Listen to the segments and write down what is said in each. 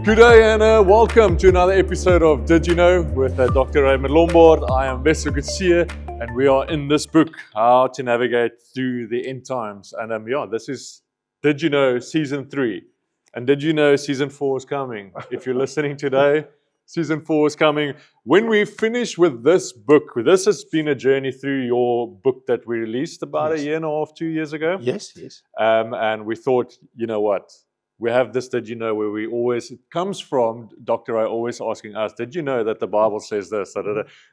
Good day and welcome to another episode of Did You Know with Dr. Raymond Lombard. I am Wessel Gutsia and we are in this book, How to Navigate Through the End Times. And this is Did You Know Season 3. And did you know Season 4 is coming? If you're listening today, Season 4 is coming. When we finish with this book, this has been a journey through your book that we released about a year and a half, 2 years ago. Yes. And we thought, you know what? We have this, did you know, where it comes from Dr. I always asking us, did you know that the Bible says this?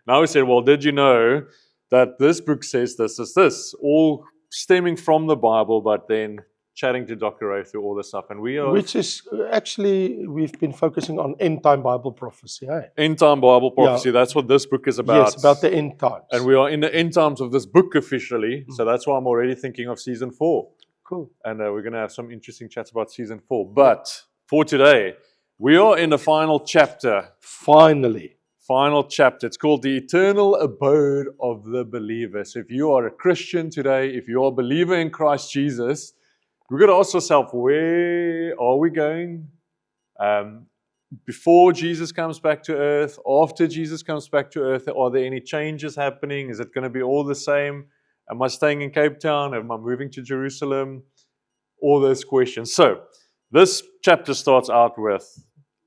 Now we said, well, did you know that this book says this? All stemming from the Bible, but then chatting to Dr. A through all this stuff. And Which is actually, we've been focusing on end time Bible prophecy. End time Bible prophecy, that's what this book is about. Yes, about the end times. And we are in the end times of this book officially. So that's why I'm already thinking of Season 4. Cool. And we're going to have some interesting chats about Season 4. But for today, we are in the final chapter. Finally. Final chapter. It's called The Eternal Abode of the Believer. So if you are a Christian today, if you are a believer in Christ Jesus, we've got to ask ourselves, where are we going? Before Jesus comes back to earth, after Jesus comes back to earth, are there any changes happening? Is it going to be all the same? Am I staying in Cape Town? Am I moving to Jerusalem? All those questions. So, this chapter starts out with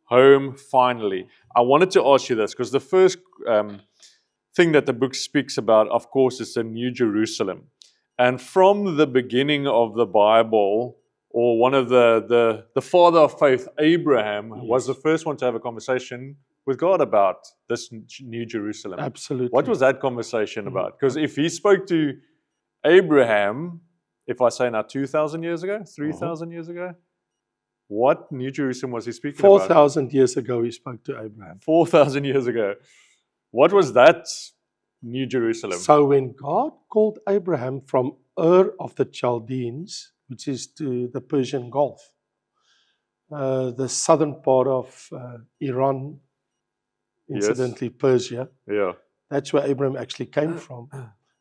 home finally. I wanted to ask you this because the first thing that the book speaks about, of course, is the New Jerusalem. And from the beginning of the Bible, or one of the father of faith, Abraham, was the first one to have a conversation with God about this New Jerusalem. Absolutely. What was that conversation about? Because if he spoke to Abraham, if I say now 2,000 years ago, 3,000 years ago, what New Jerusalem was he speaking about? 4,000 years ago he spoke to Abraham. 4,000 years ago. What was that New Jerusalem? So when God called Abraham from Ur of the Chaldeans, which is to the Persian Gulf, the southern part of Iran, incidentally Persia, that's where Abraham actually came from.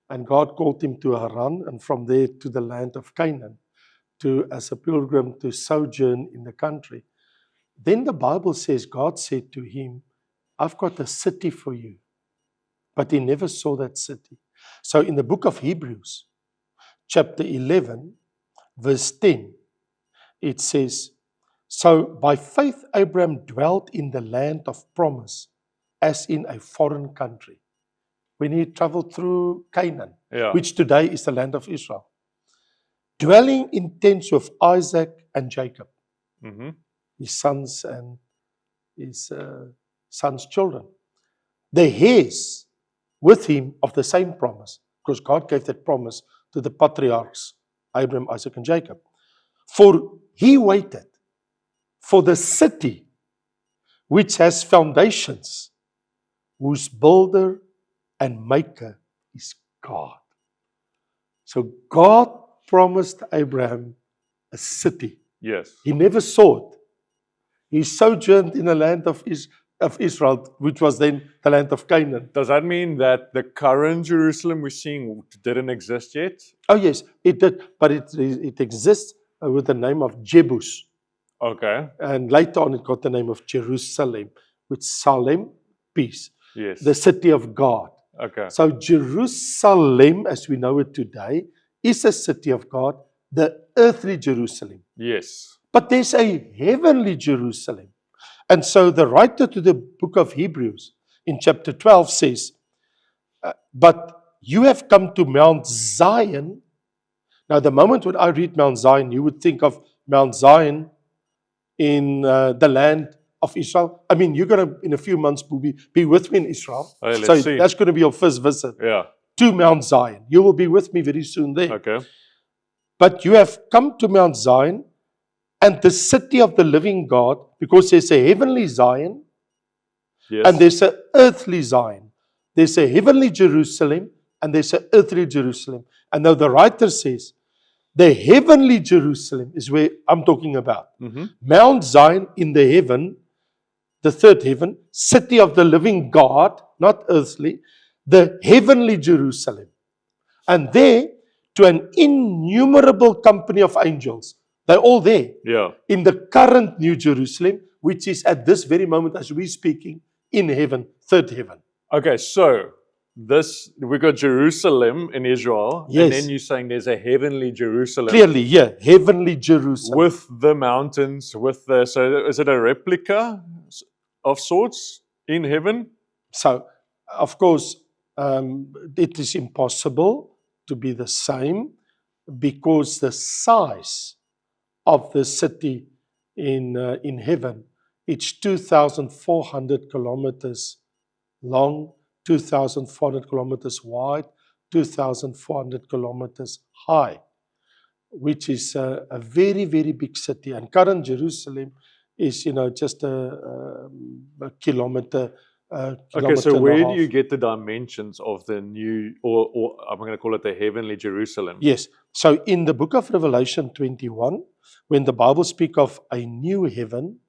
And God called him to Haran, and from there to the land of Canaan, as a pilgrim to sojourn in the country. Then the Bible says God said to him, I've got a city for you. But he never saw that city. So in the book of Hebrews, chapter 11, verse 10, it says, so by faith Abraham dwelt in the land of promise, as in a foreign country. When he traveled through Canaan, which today is the land of Israel, dwelling in tents with Isaac and Jacob, his sons and his sons' children. The heirs with him of the same promise, because God gave that promise to the patriarchs, Abraham, Isaac, and Jacob. For he waited for the city which has foundations, whose builder and maker is God. So God promised Abraham a city. Yes. He never saw it. He sojourned in the land of Israel, which was then the land of Canaan. Does that mean that the current Jerusalem we're seeing didn't exist yet? Oh yes, it did, but it exists with the name of Jebus. Okay. And later on it got the name of Jerusalem, which Salem, peace. Yes. The city of God. Okay. So Jerusalem, as we know it today, is a city of God, the earthly Jerusalem. Yes. But there's a heavenly Jerusalem. And so the writer to the book of Hebrews in chapter 12 says, but you have come to Mount Zion. Now the moment when I read Mount Zion, you would think of Mount Zion in the land of Israel. I mean, you're going to, in a few months, be with me in Israel. Let's see. That's going to be your first visit to Mount Zion. You will be with me very soon there. Okay. But you have come to Mount Zion and the city of the living God, because there's a heavenly Zion and there's an earthly Zion. There's a heavenly Jerusalem and there's an earthly Jerusalem. And now the writer says, the heavenly Jerusalem is where I'm talking about. Mount Zion in the heaven, the third heaven, city of the living God, not earthly, the heavenly Jerusalem. And there, to an innumerable company of angels, they're all there. Yeah. In the current New Jerusalem, which is at this very moment as we're speaking in heaven, third heaven. Okay, so we got Jerusalem in Israel, Yes. and then you're saying there's a heavenly Jerusalem Clearly, yeah, heavenly Jerusalem. with the mountains, so is it a replica of sorts in heaven? So, of course, it is impossible to be the same because the size of the city in heaven, it's 2,400 kilometers long, 2,400 kilometers wide, 2,400 kilometers high, which is a very, very big city. And current Jerusalem is, just a kilometer. Okay, so where do you get the dimensions of the new, or I'm going to call it the heavenly Jerusalem? Yes. So in the book of Revelation 21, when the Bible speaks of a new heaven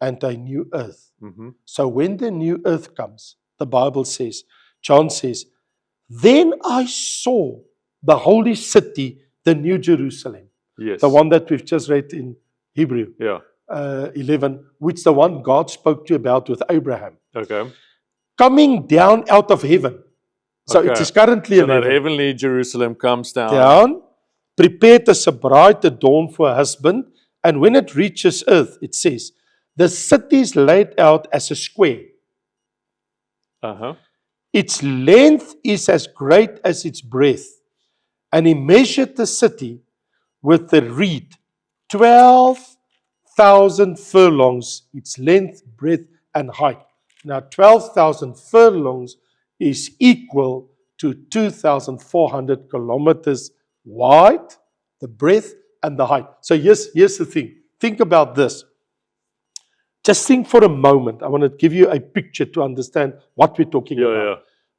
and a new earth. Mm-hmm. So when the new earth comes, the Bible says, John says, then I saw the holy city, the new Jerusalem. Yes. The one that we've just read in Hebrew Yeah. 11, which the one God spoke to about with Abraham. Okay. Coming down out of heaven. So it Okay. is currently So in that heaven. heavenly Jerusalem comes Down, prepared as a bride adorned for her husband. And when it reaches earth, it says, the city is laid out as a square. Uh-huh. Its length is as great as its breadth. And he measured the city with the reed, 12,000 furlongs, its length, breadth, and height. Now, 12,000 furlongs is equal to 2,400 kilometers wide, the breadth and the height. So here's the thing. Think about this. Just think for a moment. I want to give you a picture to understand what we're talking about. Yeah.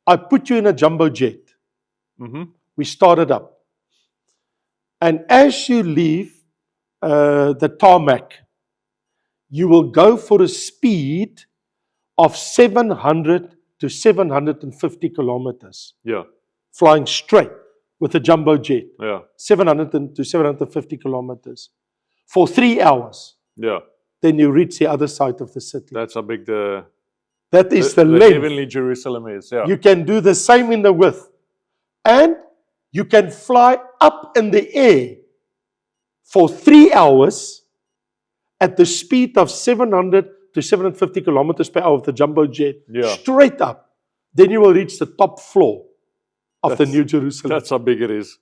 I put you in a jumbo jet. Mm-hmm. We started up. And as you leave the tarmac, you will go for a speed of 700 to 750 kilometers, Yeah. flying straight with a jumbo jet, Yeah. 700 to 750 kilometers, for 3 hours. Yeah. Then you reach the other side of the city. That's how big the That is the length. heavenly Jerusalem is. Yeah. You can do the same in the width. And you can fly up in the air for 3 hours at the speed of 700 to 750 kilometers per hour of the jumbo jet, Yeah. straight up. Then you will reach the top floor of the That's- New Jerusalem. That's how big it is.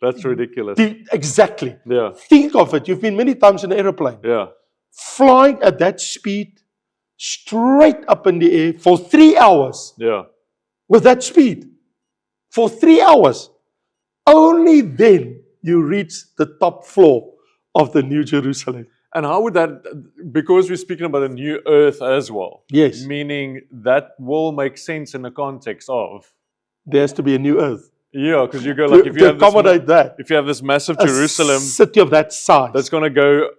That's ridiculous. Exactly. Yeah. Think of it. You've been many times in an aeroplane. Yeah. Flying at that speed, straight up in the air for 3 hours. Yeah. With that speed. For 3 hours. Only then you reach the top floor of the New Jerusalem. And how would that, because we're speaking about a new earth as well, Yes. meaning that will make sense in the context of, There has to be a new earth. yeah, because you go like, To accommodate that. if you have this massive A Jerusalem city of that size. that's going to go,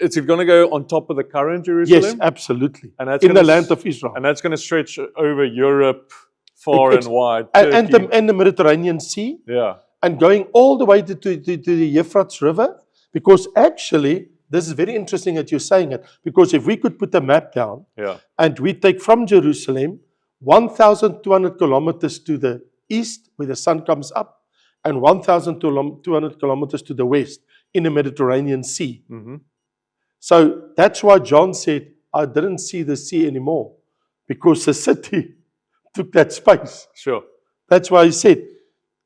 it's going to go on top of the current Yes, Jerusalem, absolutely. and that's In the gonna land of Israel. and that's going to stretch over Europe far Ex- and wide. And Turkey. the Mediterranean Sea. Yeah. And going all the way to the Euphrates River. Because actually, this is very interesting that you're saying it. Because if we could put a map down, Yeah. and we take from Jerusalem 1,200 kilometers to the east, where the sun comes up, and 1,200 kilometers to the west in the Mediterranean Sea. Mm-hmm. So that's why John said, I didn't see the sea anymore, because the city took that space. Sure. That's why he said,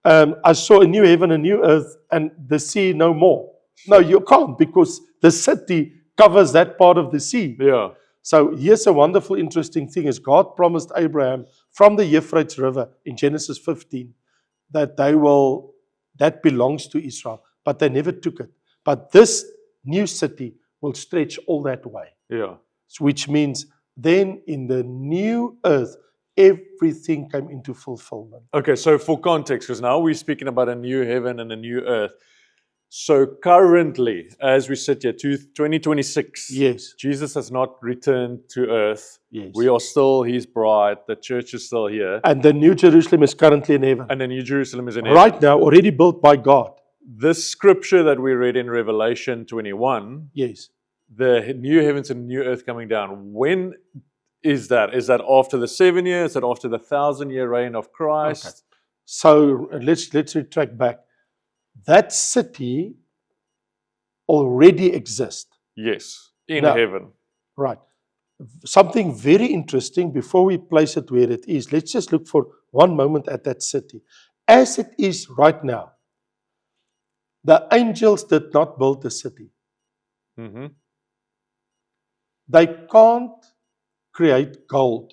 I saw a new heaven, a new earth, and the sea no more. No, you can't, because the city covers that part of the sea. Yeah. So here's a wonderful, interesting thing is God promised Abraham from the Euphrates River in Genesis 15 that that belongs to Israel, but they never took it. But this new city will stretch all that way, Yeah. which means then in the new earth, everything came into fulfillment. Okay, so for context, because now we're speaking about a new heaven and a new earth. So currently, as we sit here, 2026, Yes, Jesus has not returned to earth. yes. We are still his bride. The church is still here. And the new Jerusalem is currently in heaven. And the New Jerusalem is in heaven. Right now, already built by God. This scripture that we read in Revelation 21, Yes. the new heavens and new earth coming down. When is that? Is that after the 7 years? Is that after the 1,000-year reign of Christ? Okay. So let's retract back. That city already exists. Yes, in Now- heaven. Right. Something very interesting before we place it where it is. Let's just look for one moment at that city. As it is right now, the angels did not build the city. Hmm. They can't create gold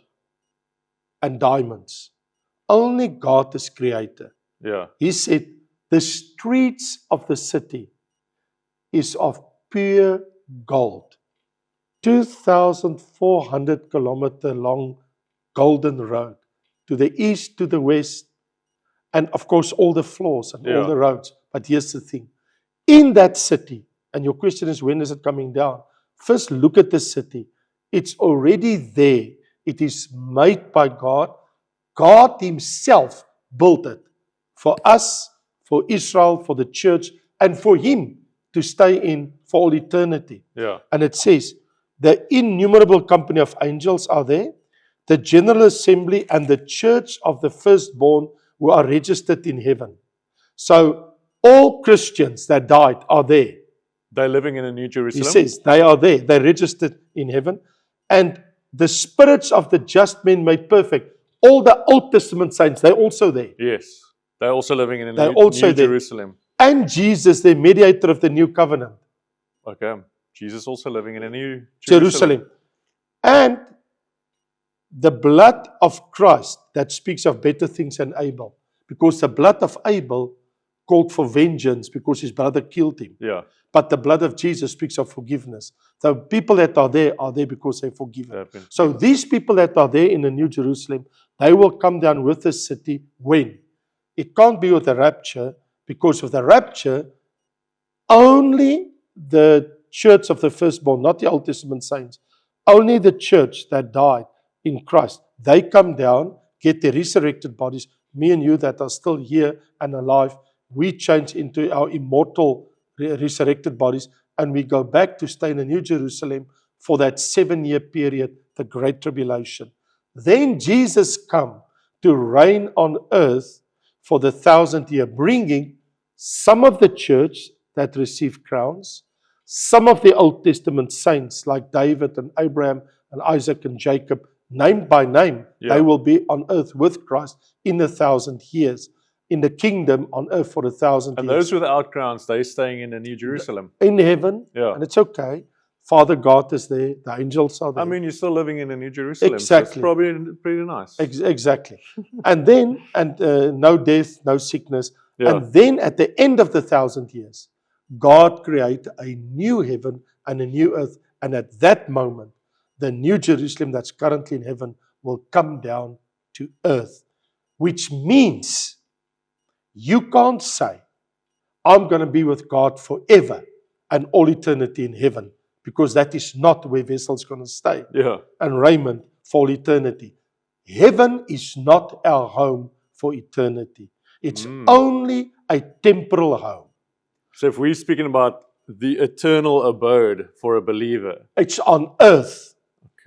and diamonds. Only God is creator. Yeah. He said, the streets of the city is of pure gold. 2,400 kilometer long golden road to the east, to the west, and of course all the floors and all Yeah. the roads. But here's the thing. In that city, and your question is, when is it coming down? First, look at the city. It's already there. It is made by God. God himself built it for us, for Israel, for the church, and for him to stay in for all eternity. Yeah. And it says, the innumerable company of angels are there, the general assembly and the church of the firstborn who are registered in heaven. So all Christians that died are there. They're living in a New He Jerusalem. says they are there. They're registered in heaven. And the spirits of the just men made perfect. All the Old Testament saints, they're also there. Yes. They're also living in a They're new, also new there. Jerusalem. And Jesus, the mediator of the new covenant. Okay. Jesus also living in a new Jerusalem. And the blood of Christ that speaks of better things than Abel. Because the blood of Abel called for vengeance because his brother killed him. Yeah. But the blood of Jesus speaks of forgiveness. So people that are there because they're forgiven. Happened. So these people that are there in the New Jerusalem, they will come down with the city when? It can't be with the rapture, because of the rapture, only the church of the firstborn, not the Old Testament saints, only the church that died in Christ, they come down, get their resurrected bodies. Me and you that are still here and alive, we change into our immortal resurrected bodies, and we go back to stay in the New Jerusalem for that 7-year period, the Great Tribulation. Then Jesus come to reign on earth for the 1,000th year, bringing some of the church that received crowns, some of the Old Testament saints like David and Abraham and Isaac and Jacob, name by name, Yeah. they will be on earth with Christ in 1,000 years, in the kingdom on earth for 1,000 And years. those without crowns, they're staying in the New Jerusalem. In heaven, Yeah. and it's okay. Father God is there, the angels are there. I mean, you're still living in a New Jerusalem. So it's Exactly. probably pretty nice. Exactly. And then, no death, no sickness. Yeah. And then at the end of the 1,000 years, God created a new heaven and a new earth. And at that moment, the New Jerusalem that's currently in heaven will come down to earth. Which means you can't say, I'm going to be with God forever and all eternity in heaven. Because that is not where Vessel's going to stay. Yeah. And Raymond for all eternity. Heaven is not our home for eternity. It's only a temporal home. So if we're speaking about the eternal abode for a believer. It's on earth,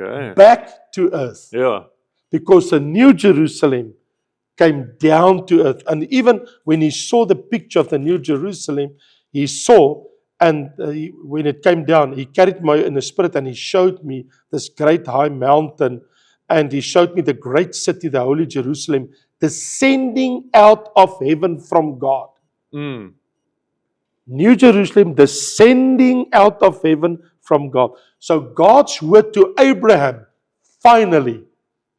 Okay. back to earth. Yeah. Because the New Jerusalem came down to earth. And even when he saw the picture of the New Jerusalem, he saw, and when it came down, he carried me in the spirit and he showed me this great high mountain. And he showed me the great city, the Holy Jerusalem, descending out of heaven from God. Mm. New Jerusalem descending out of heaven from God. So God's word to Abraham finally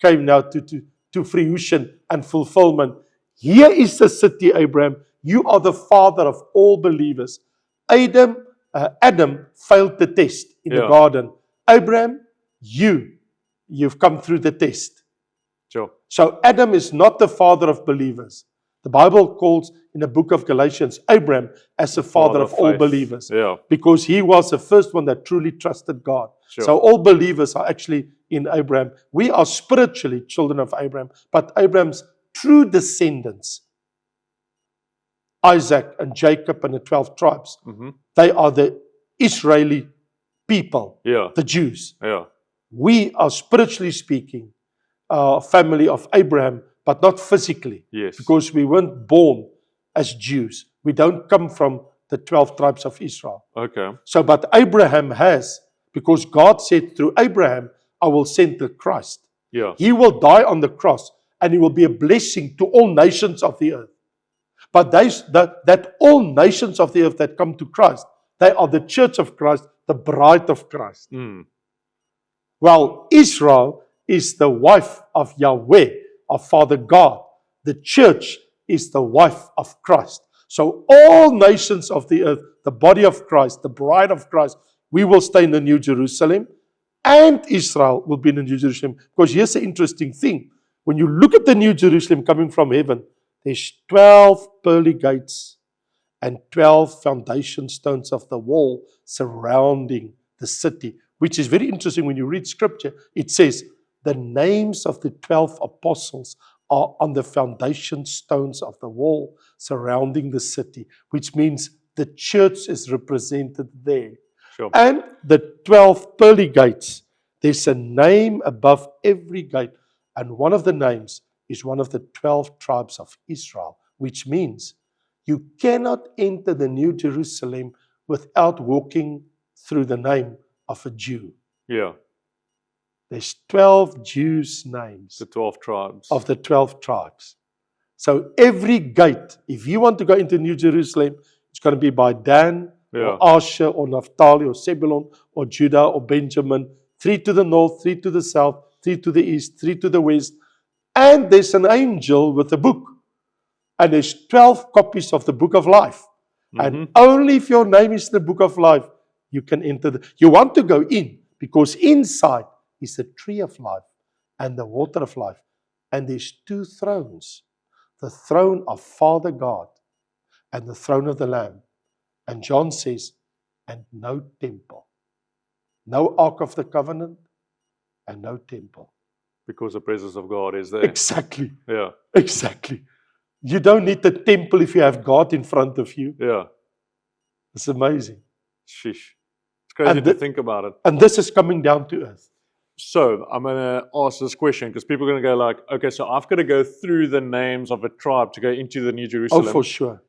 came now to fruition and fulfillment. Here is the city, Abraham. You are the father of all believers. Adam failed the test in the garden. Abraham, you've come through the test. Sure. So Adam is not the father of believers. The Bible calls in the book of Galatians Abraham as the father of all faith. believers. Yeah. Because he was the first one that truly trusted God. Sure. So all believers are actually in Abraham. We are spiritually children of Abraham, but Abraham's true descendants, Isaac and Jacob and the 12 tribes, Mm-hmm. they are the Israeli people, Yeah. the Jews. Yeah. We are spiritually speaking a family of Abraham, but not physically, Yes. because we weren't born as Jews. We don't come from the 12 tribes of Israel. Okay. So, but Abraham has, because God said through Abraham, I will send the Christ. Yeah. He will die on the cross and he will be a blessing to all nations of the earth. But that all nations of the earth that come to Christ, they are the church of Christ, the bride of Christ. Mm. Well, Israel is the wife of Yahweh, of Father God. The church is the wife of Christ. So all nations of the earth, the body of Christ, the bride of Christ, we will stay in the New Jerusalem, and Israel will be in the New Jerusalem. Because here's the interesting thing. When you look at the New Jerusalem coming from heaven, there's 12 pearly gates and 12 foundation stones of the wall surrounding the city, which is very interesting. When you read scripture, it says the names of the 12 apostles are on the foundation stones of the wall surrounding the city, which means the church is represented there. Sure. And the 12 pearly gates, there's a name above every gate, and one of the names is one of the 12 tribes of Israel, which means you cannot enter the New Jerusalem without walking through the name of a Jew. Yeah. There's 12 Jews' names The 12 tribes. of the 12 tribes. So every gate, if you want to go into New Jerusalem, it's going to be by Dan, Yeah. or Asher, or Naphtali, or Zebulun, or Judah, or Benjamin. 3 to the north, 3 to the south, 3 to the east, 3 to the west. And there's an angel with a book. And there's 12 copies of the book of life. And only if your name is in the book of life, you can enter. You want to go in, because inside is the tree of life and the water of life. And there's 2 thrones. The throne of Father God and the throne of the Lamb. And John says, and no temple. No Ark of the Covenant and no temple. Because the presence of God is there. Exactly. Yeah. Exactly. You don't need the temple if you have God in front of you. Yeah. It's amazing. Sheesh. It's crazy And to think about it. And this is coming down to earth. So I'm going to ask this question because people are going to go like, okay, so I've got to go through the names of a tribe to go into the New Jerusalem. Oh, for sure.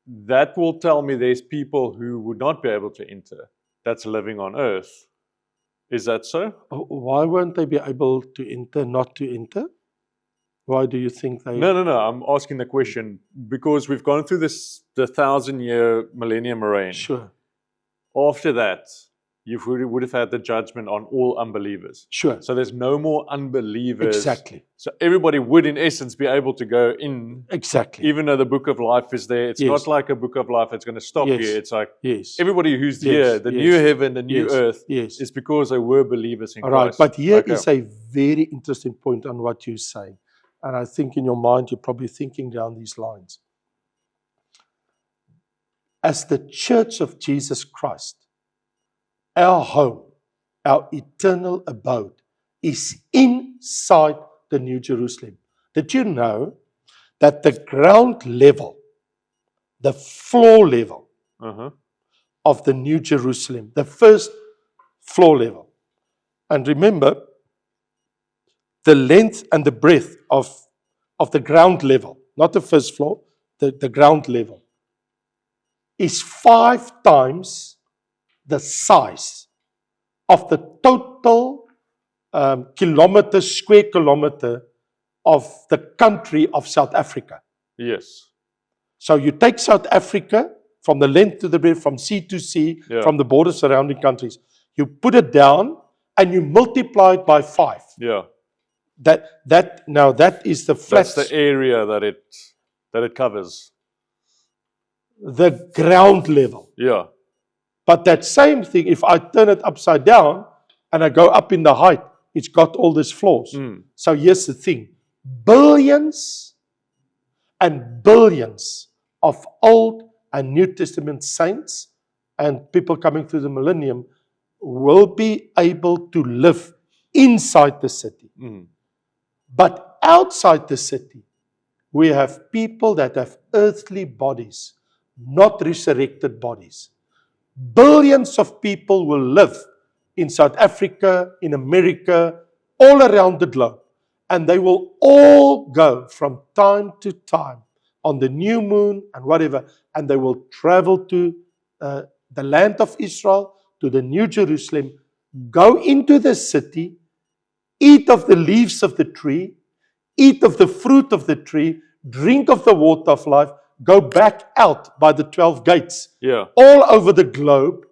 That will tell me there's people who would not be able to enter that's living on earth. Is that so? Why won't they be able to enter, not to enter? Why do you think they... No. I'm asking the question because we've gone through this, the 1,000-year millennium reign. Sure. After that, you would have had the judgment on all unbelievers. Sure. So there's no more unbelievers. Exactly. So everybody would, in essence, be able to go in. Exactly. Even though the book of life is there. It's Yes. not like a book of life that's going to stop Yes. you. It's like Yes. everybody who's Yes. here, the Yes. new heaven, the new Yes. earth, Yes. is because they were believers in All right. Christ. But here Okay. is a very interesting point on what you say. And I think in your mind, you're probably thinking down these lines. As the church of Jesus Christ, our home, our eternal abode is inside the New Jerusalem. Did you know that the ground level, the floor level of the New Jerusalem, the first floor level, and remember, the length and the breadth of the ground level, not the first floor, the ground level, is 5 times the size of the total square kilometer of the country of South Africa. Yes. So you take South Africa from the length to the breadth, from sea to sea, Yeah. from the border surrounding countries. You put it down and you multiply it by 5. Yeah. That is the flat, That's the area that it covers. the ground level. Yeah. But that same thing, if I turn it upside down and I go up in the height, it's got all these floors. So here's the thing. Billions and billions of Old and New Testament saints and people coming through the millennium will be able to live inside the city. But outside the city, we have people that have earthly bodies, not resurrected bodies. billions of people will live in South Africa, in America, all around the globe. And they will all go from time to time on the new moon and whatever, and they will travel to the land of Israel, to the New Jerusalem, go into the city, eat of the leaves of the tree, eat of the fruit of the tree, drink of the water of life, go back out by the 12 gates, Yeah. all over the globe,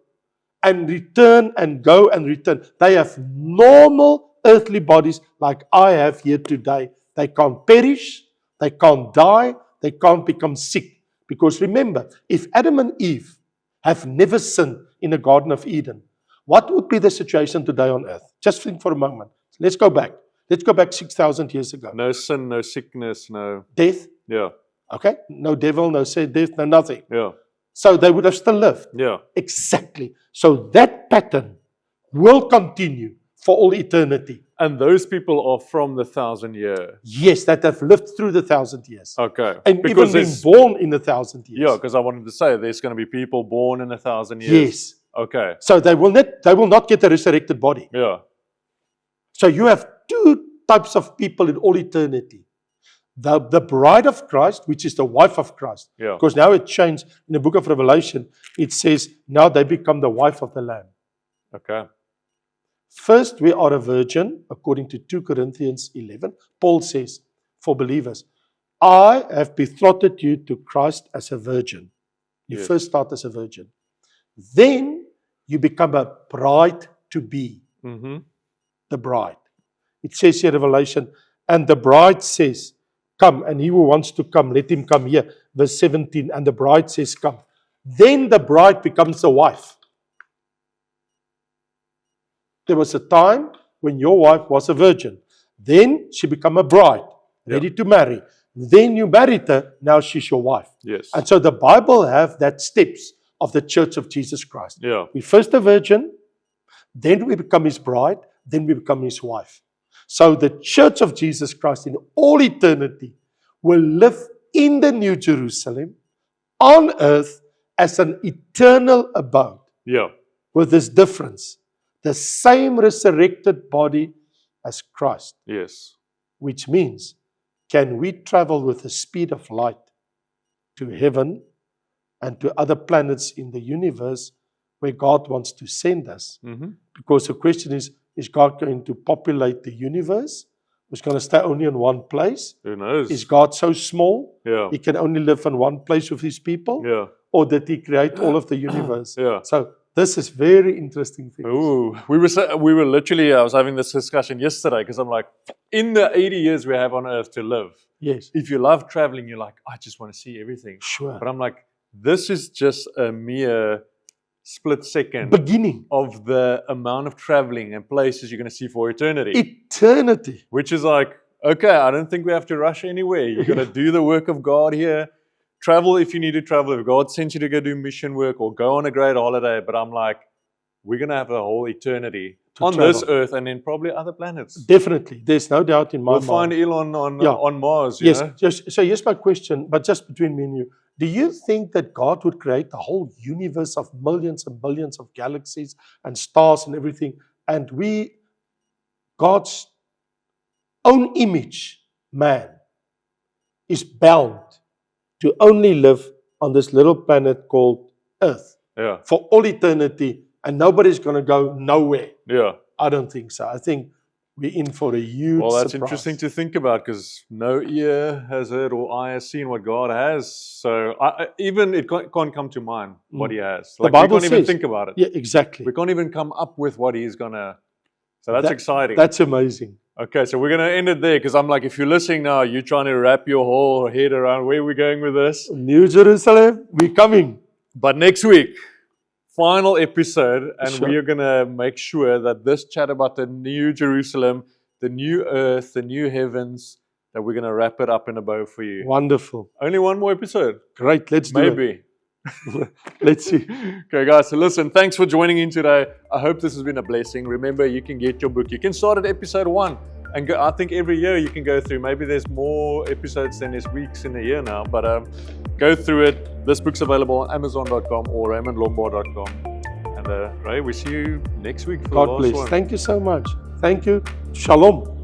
and return and go and return. They have normal earthly bodies like I have here today. They can't perish, they can't die, they can't become sick. Because remember, if Adam and Eve have never sinned in the Garden of Eden, what would be the situation today on earth? Just think for a moment. Let's go back. Let's go back 6,000 years ago. No sin, no sickness, no. Death, Yeah. okay? No devil, no sin, death, no nothing. Yeah. So they would have still lived. Yeah. Exactly. So that pattern will continue for all eternity. And those people are from the 1,000-year. Yes, that have lived through the 1,000 years. Okay. And even been there's- born in the 1,000 years. Yeah, because I wanted to say there's going to be people born in 1,000 years. Yes. Okay. So they will not get a resurrected body. Yeah. So you have two types of people in all eternity. The bride of Christ, which is the wife of Christ. Yeah. Because now it changed in the book of Revelation. It says now they become the wife of the Lamb. Okay. First, we are a virgin, according to 2 Corinthians 11. Paul says, for believers, I have betrothed you to Christ as a virgin. You Yes. first start as a virgin. Then you become a bride to be, Mm-hmm. the bride. It says here, Revelation, and the bride says, come, and he who wants to come, let him come here. Verse 17, and the bride says, come. Then the bride becomes the wife. There was a time when your wife was a virgin. Then she became a bride, ready to marry. Then you married her, now she's your wife. Yes. And so the Bible have that steps of the church of Jesus Christ. Yeah. We first a virgin, then we become his bride, then we become his wife. So the church of Jesus Christ in all eternity will live in the New Jerusalem on earth as an eternal abode. Yeah. With this difference, the same resurrected body as Christ, Yes. which means, can we travel with the speed of light to heaven and to other planets in the universe where God wants to send us? Mm-hmm. Because the question is God going to populate the universe? Is going to stay only in one place? Who knows? Is God so small Yeah. he can only live in one place with his people? Yeah. Or did he create all of the universe? Yeah. So this is very interesting thing. Ooh, we were literally, I was having this discussion yesterday because I'm like, in the 80 years we have on earth to live, Yes, if you love traveling, you're like, I just want to see everything. sure. But I'm like, this is just a mere split second Beginning. of the amount of traveling and places you're going to see for eternity. Eternity. Which is like, okay, I don't think we have to rush anywhere. You're going to do the work of God here. Travel if you need to travel. If God sends you to go do mission work or go on a great holiday. But I'm like, we're going to have a whole eternity To on this travel. earth and then probably other planets. Definitely. There's no doubt in my We'll mind. find Elon on, Yeah. on Mars, you Yes, know? so here's my question, but just between me and you. Do you think that God would create a whole universe of millions and billions of galaxies and stars and everything, and God's own image, man, is bound to only live on this little planet called Earth Yeah, for all eternity, and nobody's going to go nowhere? yeah. I don't think so. I think we're in for a huge Well, that's surprise. interesting to think about because no ear has heard or eye has seen what God has. So even it can't come to mind what He has. Like, Bible we can't even says- think about it. Yeah, exactly. We can't even come up with what He's gonna. So that's That- exciting. That's amazing. Okay, so we're gonna end it there because I'm like, if you're listening now, you're trying to wrap your whole head around where we're going with this. New Jerusalem, we're coming. But next week, final episode, and Sure. we are gonna make sure that this chat about the new Jerusalem, the new earth, the new heavens, that we're gonna wrap it up in a bow for you. Wonderful. Only one more episode, Great, let's do it. maybe. Let's see. Okay, guys, so listen, thanks for joining in today. I hope this has been a blessing. Remember, you can get your book. You can start at episode 1 and go. I think every year you can go through. Maybe there's more episodes than there's weeks in a year now, but go through it. This book's available on Amazon.com or RaymondLongbar.com. And Ray, we see you next week for the God last bless. one. Thank you so much. Thank you. Shalom.